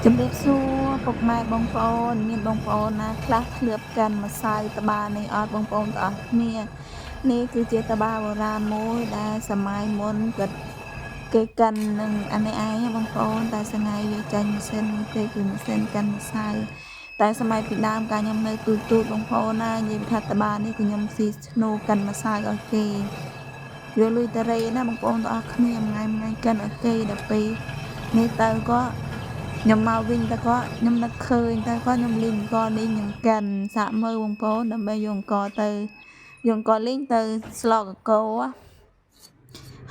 ជំរាបសួរពុកម៉ែបងប្អូនមានបងប្អូនណាខ្លះធ្លាប់កាន់ម្សៅត្បាល់នេះអត់បងប្អូនទាំងអស់គ្នានេះគឺជាត្បាល់បុរាណមួយដែលសម័យមុនគេកាន់នឹងអានេះឯងបងប្អូនតែសងៃវាចាញ់ម៉ាស៊ីនទេគឺម៉ាស៊ីនកាន់ម្សៅតែសម័យពីដើមកាលខ្ញុំនៅទូចបងប្អូនណានិយាយថាត្បាល់នេះគឺខ្ញុំស៊ីធ្នូកាន់ម្សៅឲ្យគេយកលុយតារេណាបងប្អូនទាំងអស់គ្នាថ្ងៃកាន់ឲ្យគេដល់ពេលនេះទៅក៏ខ្ញុំមកវិញតែក៏ខ្ញុំនឹកឃើញតែក៏ខ្ញុំលេងអង្គនេះខ្ញុំកាន់សាកមើលបងប្អូនដើម្បីយកអង្គទៅយកអង្គលេងទៅស្លកកោ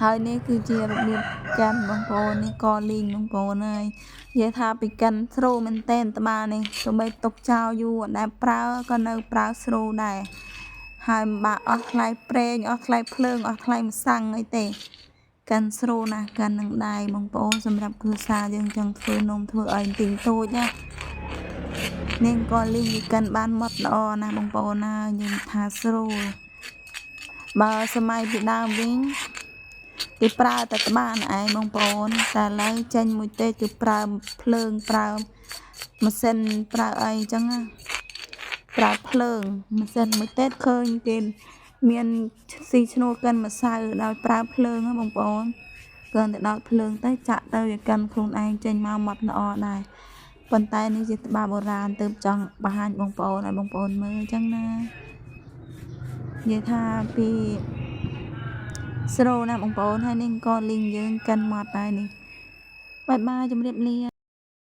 ហើយនេះគឺជារបៀបកាន់បងប្អូននេះកលេងបងប្អូនហើយនិយាយថាពីកាន់ស្រូមែនតែនត្បាល់នេះទោះបីຕົកចោលយូរអត់ដែលប្រើក៏នៅប្រើស្រូដែរហើយបើអស់ថ្លៃប្រេងអស់ថ្លៃភ្លើងអស់ថ្លៃម្សៅអីទេកាន់ស្រូណាកាន់នឹងដៃបងប្អូនសម្រាប់គ្រួសារយើងចង់ធ្វើនំធ្វើអីទីតូចណានាងក៏លីងកាន់បានម៉ត់ល្អណាបងប្អូនណាយើងថាស្រូបើសម័យពីដើមវិញគេប្រើតែត្បាល់ឯងបងប្អូនតែឥឡូវចេញមួយទេគឺប្រើភ្លើងប្រើម៉ាស៊ីនប្រើអីចឹងណាប្រើភ្លើងម៉ាស៊ីនមួយទេឃើញគេមានស៊ីឈ្នួលកិនម្សៅដោយប្រើភ្លើងណាបងប្អូនគ្រាន់តែដោតភ្លើងទៅចាក់ទៅវាកិនខ្លួនឯងចេញមកម៉ត់ល្អដែរប៉ុន្តែនេះជាត្បាល់បុរាណទៅចង់បង្ហាញបងប្អូនឲ្យបងប្អូនមើលចឹងណានិយាយថាពីស្រូណាបងប្អូនហើយនេះក៏លីងយើងកិនម៉ត់ដែរនេះបាយបាយជម្រាបលា